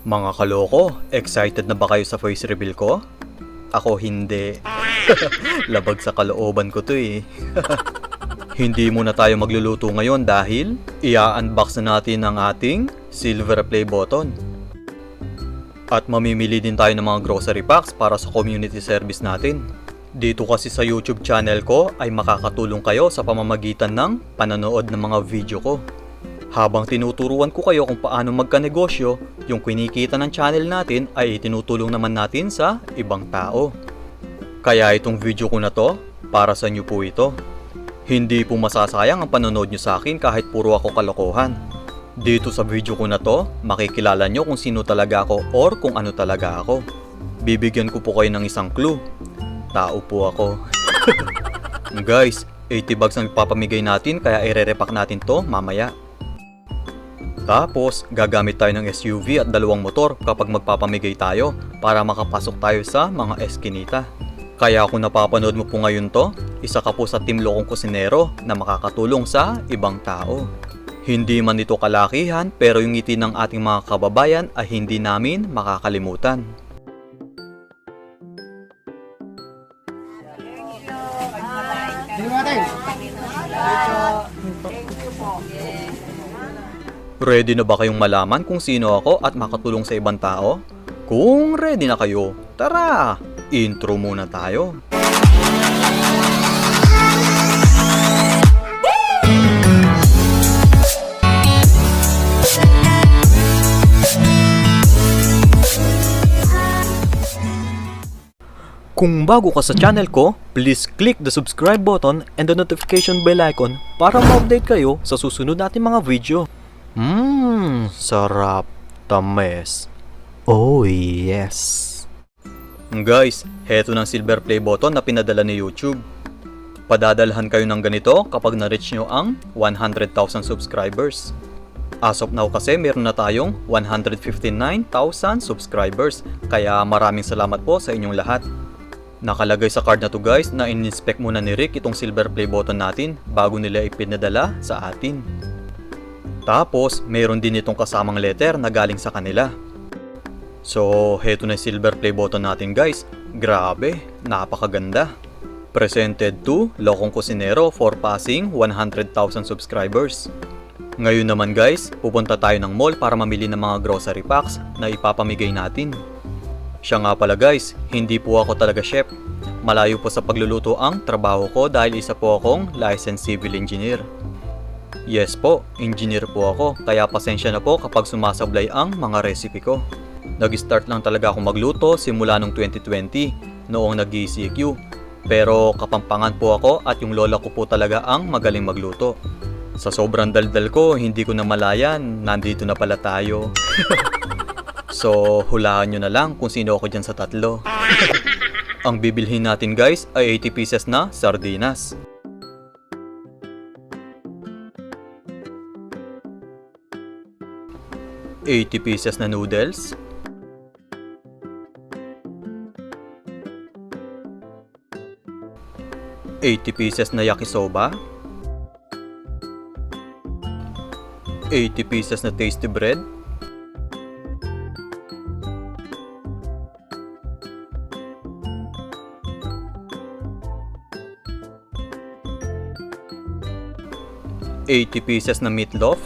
Mga kaloko, excited na ba kayo sa face reveal ko? Ako hindi. Labag sa kalooban ko to eh. Hindi muna tayo magluluto ngayon dahil i-unbox na natin ang ating silver play button. At mamimili din tayo ng mga grocery packs para sa community service natin. Dito kasi sa YouTube channel ko ay makakatulong kayo sa pamamagitan ng panonood ng mga video ko. Habang tinuturuan ko kayo kung paano magkanegosyo, yung kinikita ng channel natin ay tinutulong naman natin sa ibang tao. Kaya itong video ko na to, para sa inyo po ito. Hindi po masasayang ang panonood nyo sa akin kahit puro ako kalokohan. Dito sa video ko na to, makikilala nyo kung sino talaga ako or kung ano talaga ako. Bibigyan ko po kayo ng isang clue. Tao po ako. Guys, 80 bags ang ipapamigay natin kaya ire-repack natin to mamaya. Tapos, gagamit tayo ng SUV at dalawang motor kapag magpapamigay tayo para makapasok tayo sa mga eskinita. Kaya kung napapanood mo po ngayon to, isa ka po sa Team Lokong Kusinero na makakatulong sa ibang tao. Hindi man ito kalakihan pero yung ngiti ng ating mga kababayan ay hindi namin makakalimutan. Ready na ba kayong malaman kung sino ako at makatulong sa ibang tao? Kung ready na kayo, tara! Intro muna tayo. Kung bago ka sa channel ko, please click the subscribe button and the notification bell icon para ma-update kayo sa susunod nating mga video. Sarap tames. Oh yes. Guys, heto ng silver play button na pinadala ni YouTube. Padadalhan kayo ng ganito kapag na-reach nyo ang 100,000 subscribers. As of now kasi meron na tayong 159,000 subscribers. Kaya maraming salamat po sa inyong lahat. Nakalagay sa card na to guys na in-inspect muna ni Rick itong silver play button natin bago nila ipinadala sa atin. Tapos, meron din itong kasamang letter na galing sa kanila. So, heto na yung silver play button natin guys. Grabe, napakaganda. Presented to Lokong Kusinero for passing 100,000 subscribers. Ngayon naman guys, pupunta tayo ng mall para mamili ng mga grocery packs na ipapamigay natin. Siya nga pala guys, hindi po ako talaga chef. Malayo po sa pagluluto ang trabaho ko dahil isa po akong licensed civil engineer. Yes po, engineer po ako, kaya pasensya na po kapag sumasablay ang mga recipe ko. Nag-start lang talaga ako magluto simula noong 2020, noong nag-ECQ. Pero kapampangan po ako at yung lola ko po talaga ang magaling magluto. Sa sobrang daldal ko, hindi ko na malayan, nandito na pala tayo. So, hulaan nyo na lang kung sino ako dyan sa tatlo. Ang bibilhin natin guys ay 80 pieces na sardinas. 80 pieces na noodles, 80 pieces na yakisoba, 80 pieces na tasty bread, 80 pieces na meatloaf,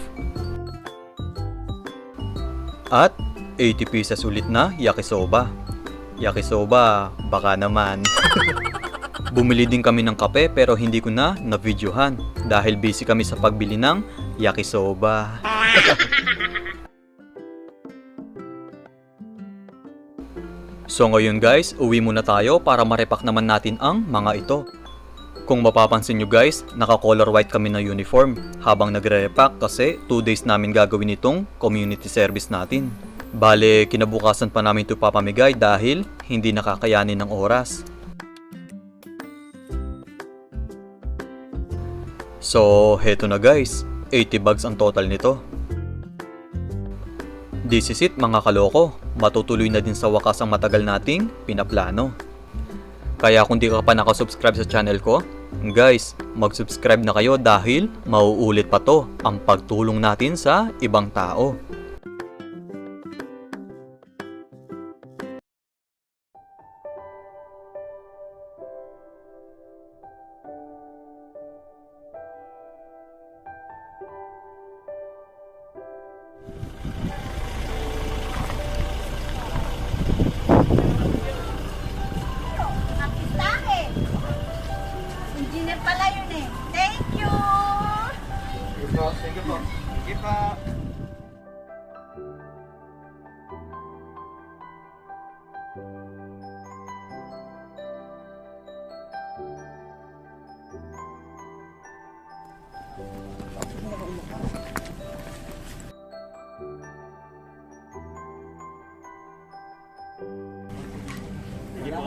at 80 pieces ulit na yakisoba. Yakisoba, baka naman. Bumili din kami ng kape pero hindi ko na na-videohan dahil busy kami sa pagbili ng yakisoba. So ngayon guys, uwi muna tayo para ma-repack naman natin ang mga ito. Kung mapapansin nyo guys, naka-color white kami na uniform habang nagre-repack kasi 2 days namin gagawin itong community service natin. Bale, kinabukasan pa namin ito papamigay dahil hindi nakakayanin ng oras. So, heto na guys, 80 bags ang total nito. This is it mga kaloko, matutuloy na din sa wakas ang matagal nating pinaplano. Kaya kung di ka pa nakasubscribe sa channel ko, guys, mag-subscribe na kayo dahil mauulit pa to ang pagtulong natin sa ibang tao.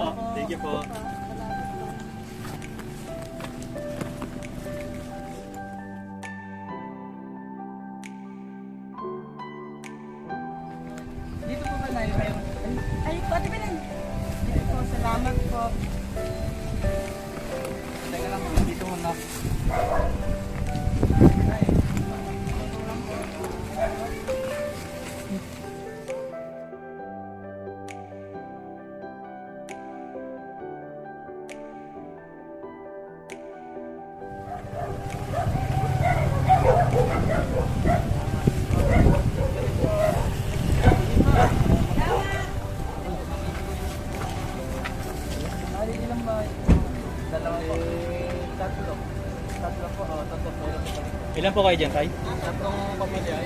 po. Thank you po. Dito po ba na yun? Ay, pati ba lang? Dito po, salamat po. Teka lang po, dito mo na. Ilang ba? Dalawa po. Tatlo. Tatlo po. Tatlo po. Ilan po kayo dyan, Tay? Tatlong pamilya.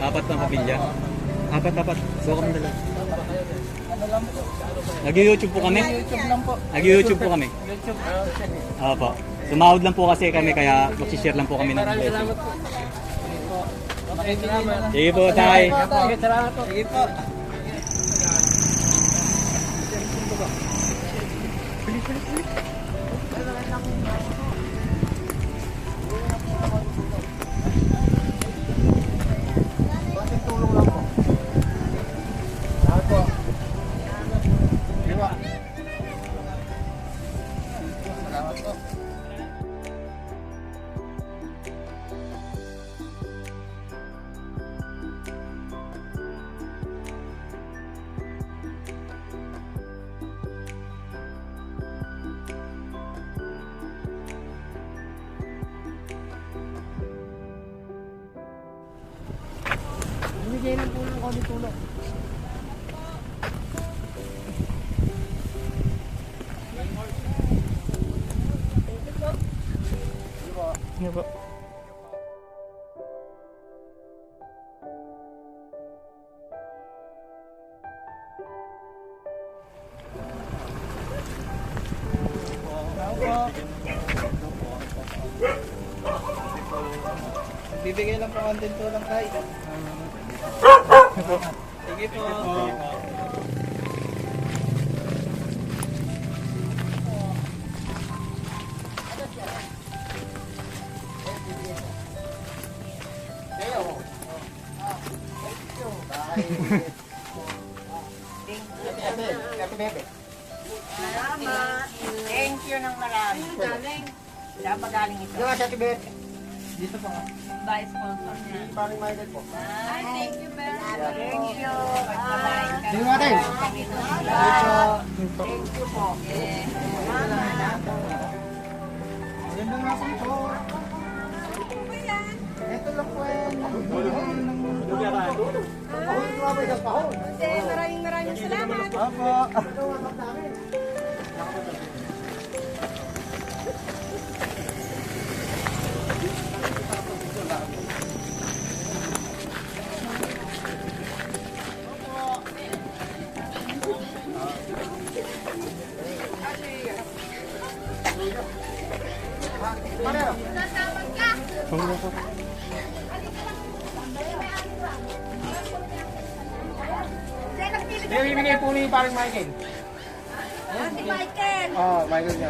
Apat na pamilya. Apat. So kami dalawa. Ano lang po? Nag-YouTube po kami? YouTube lang po. Nag-YouTube po kami. YouTube. Opo. Sumahod lang po kasi kami kaya mag-share lang po kami ng Maraming blessing. salamat po. Sige po. Okay, salamat. Sige po, Tay. Sige, salamat po. Sige po. Ating tulong lang po. Salamat po. Salamat po. Bigay ng tulong ko ni tulong. Sige po. Bibigay lang po konting tulong kahit. Sige po. Salamat. Thank you ng marami. Galing. Saan pa galing ito? Dito po nga. By sponsor niya. Paring Michael po. Ay, thank you very much. Thank you. Bye. Sige natin. Thank you po. Maganda nga po ito. Ito lang po yan. Maraming salamat. Opo. May bibigay po ni paring Michael. Si Michael. Oo, Michael niya.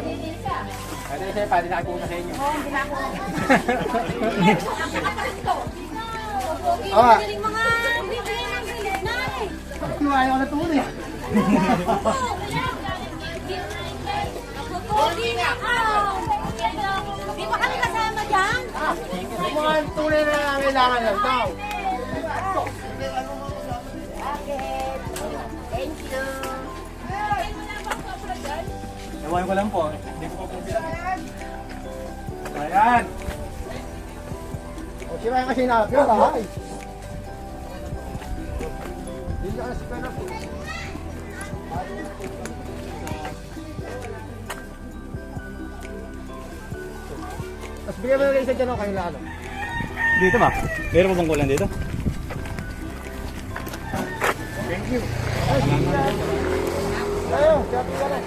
Pwede kasi pwede nakapunta sa inyo. Oo, hindi na ako. Ang kakapalit ko. Oo. Galing mga bibigay ng galit na eh. Ayaw ko na tuloy. Pogi na ako. Di ba kami kasama dyan? Yung mga tunay na kailangan lang daw. Thank you. Ewan ko lang po. Hindi ko pa po bilang. Ayan. O siya kasi natin yung bahay. Hindi ka kasi pera po. Tapos bigyan mo na isa dyan o kayo lang. Dito ba? Meron pa bang kulang dito? Thank you. Tayo, sabi ka lang.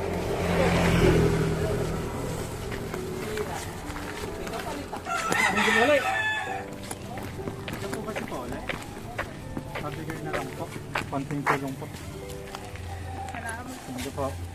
Hindi mo ulit. Ito po kasi po ulit. Pabigay na lang po. Konting tulong po. Thank you po.